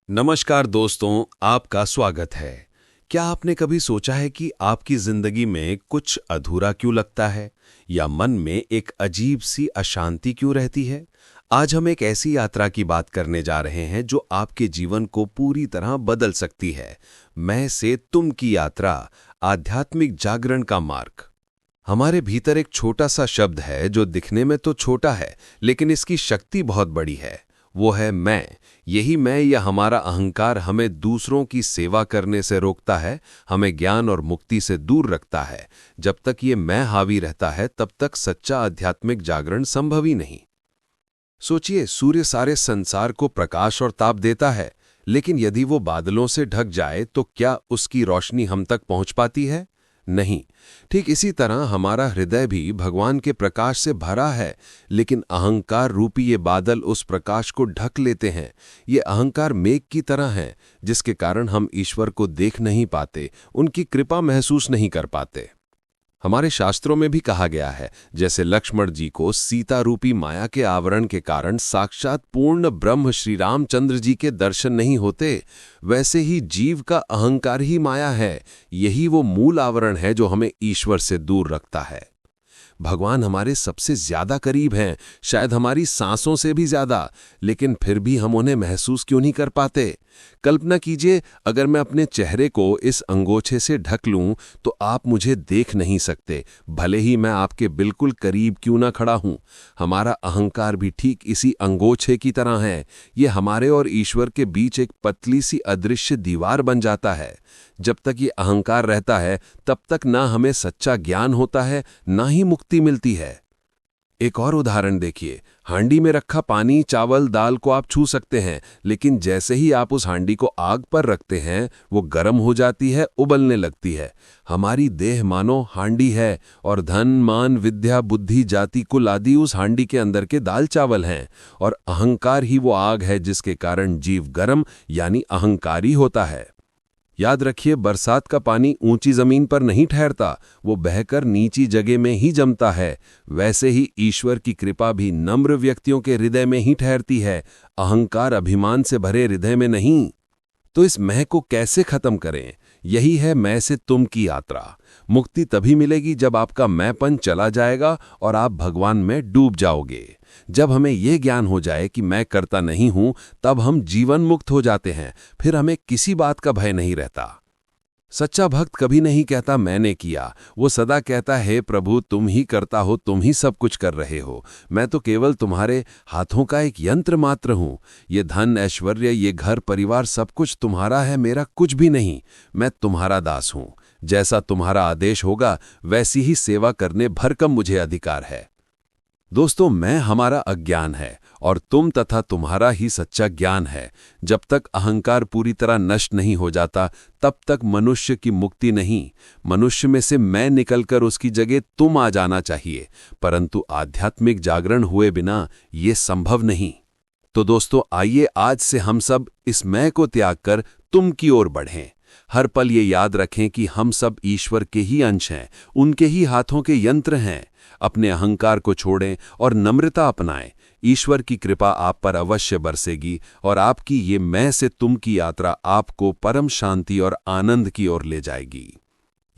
नमस्कार दोस्तों, आपका स्वागत है। क्या आपने कभी सोचा है कि आपकी जिंदगी में कुछ अधूरा क्यों लगता है या मन में एक अजीब सी अशांति क्यों रहती है? आज हम एक ऐसी यात्रा की बात करने जा रहे हैं जो आपके जीवन को पूरी तरह बदल सकती है। मैं से तुम की यात्रा, आध्यात्मिक जागरण का मार्ग। हमारे भीतर एक छोटा सा शब्द है जो दिखने में तो छोटा है, लेकिन इसकी शक्ति बहुत बड़ी है। वो है मैं। यही मैं या हमारा अहंकार हमें दूसरों की सेवा करने से रोकता है, हमें ज्ञान और मुक्ति से दूर रखता है। जब तक ये मैं हावी रहता है, तब तक सच्चा आध्यात्मिक जागरण संभव ही नहीं। सोचिए, सूर्य सारे संसार को प्रकाश और ताप देता है, लेकिन यदि वो बादलों से ढक जाए तो क्या उसकी रोशनी हम तक पहुंच पाती है? नहीं। ठीक इसी तरह हमारा हृदय भी भगवान के प्रकाश से भरा है, लेकिन अहंकार रूपी ये बादल उस प्रकाश को ढक लेते हैं। ये अहंकार मेघ की तरह है, जिसके कारण हम ईश्वर को देख नहीं पाते, उनकी कृपा महसूस नहीं कर पाते। हमारे शास्त्रों में भी कहा गया है, जैसे लक्ष्मण जी को सीता रूपी माया के आवरण के कारण साक्षात पूर्ण ब्रह्म श्री रामचंद्र जी के दर्शन नहीं होते, वैसे ही जीव का अहंकार ही माया है। यही वो मूल आवरण है जो हमें ईश्वर से दूर रखता है। भगवान हमारे सबसे ज्यादा करीब हैं, शायद हमारी सांसों से भी ज्यादा, लेकिन फिर भी हम उन्हें महसूस क्यों नहीं कर पाते? कल्पना कीजिए, अगर मैं अपने चेहरे को इस अंगोछे से ढक लूं तो आप मुझे देख नहीं सकते, भले ही मैं आपके बिल्कुल करीब क्यों ना खड़ा हूं। हमारा अहंकार भी ठीक इसी अंगोछे की तरह है। ये हमारे और ईश्वर के बीच एक पतली सी अदृश्य दीवार बन जाता है। जब तक ये अहंकार रहता है, तब तक ना हमें सच्चा ज्ञान होता है, ना ही मुक्ति मिलती है। एक और उदाहरण देखिए। हांडी में रखा पानी, चावल, दाल को आप छू सकते हैं, लेकिन जैसे ही आप उस हांडी को आग पर रखते हैं, वो गर्म हो जाती है, उबलने लगती है। हमारी देह मानो हांडी है, और धन, मान, विद्या, बुद्धि, जाति, कुल आदि उस हांडी के अंदर के दाल चावल हैं, और अहंकार ही वो आग है जिसके कारण जीव गर्म यानी अहंकारी होता है। याद रखिए, बरसात का पानी ऊंची जमीन पर नहीं ठहरता, वो बहकर नीची जगह में ही जमता है। वैसे ही ईश्वर की कृपा भी नम्र व्यक्तियों के हृदय में ही ठहरती है, अहंकार अभिमान से भरे हृदय में नहीं। तो इस मैं को कैसे खत्म करें? यही है मैं से तुम की यात्रा। मुक्ति तभी मिलेगी जब आपका मैंपन चला जाएगा और आप भगवान में डूब जाओगे। जब हमें यह ज्ञान हो जाए कि मैं करता नहीं हूं, तब हम जीवन मुक्त हो जाते हैं। फिर हमें किसी बात का भय नहीं रहता। सच्चा भक्त कभी नहीं कहता मैंने किया, वो सदा कहता है प्रभु तुम ही करता हो, तुम ही सब कुछ कर रहे हो, मैं तो केवल तुम्हारे हाथों का एक यंत्र मात्र हूं। ये धन, ऐश्वर्य, ये घर परिवार सब कुछ तुम्हारा है, मेरा कुछ भी नहीं। मैं तुम्हारा दास हूं। जैसा तुम्हारा आदेश होगा वैसी ही सेवा करने भरकम मुझे अधिकार है। दोस्तों, मैं हमारा अज्ञान है और तुम तथा तुम्हारा ही सच्चा ज्ञान है। जब तक अहंकार पूरी तरह नष्ट नहीं हो जाता, तब तक मनुष्य की मुक्ति नहीं। मनुष्य में से मैं निकलकर उसकी जगह तुम आ जाना चाहिए, परंतु आध्यात्मिक जागरण हुए बिना ये संभव नहीं। तो दोस्तों, आइए आज से हम सब इस मैं को त्याग कर तुम की ओर बढ़ें। हर पल ये याद रखें कि हम सब ईश्वर के ही अंश हैं, उनके ही हाथों के यंत्र हैं। अपने अहंकार को छोड़ें और नम्रता अपनाएं। ईश्वर की कृपा आप पर अवश्य बरसेगी और आपकी ये मैं से तुम की यात्रा आपको परम शांति और आनंद की ओर ले जाएगी।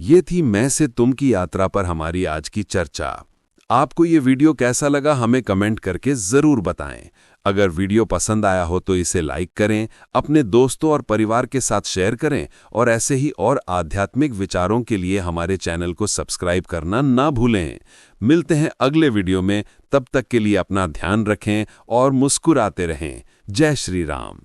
ये थी मैं से तुम की यात्रा पर हमारी आज की चर्चा। आपको ये वीडियो कैसा लगा हमें कमेंट करके जरूर बताएं। अगर वीडियो पसंद आया हो तो इसे लाइक करें, अपने दोस्तों और परिवार के साथ शेयर करें, और ऐसे ही और आध्यात्मिक विचारों के लिए हमारे चैनल को सब्सक्राइब करना ना भूलें। मिलते हैं अगले वीडियो में, तब तक के लिए अपना ध्यान रखें और मुस्कुराते रहें। जय श्री राम।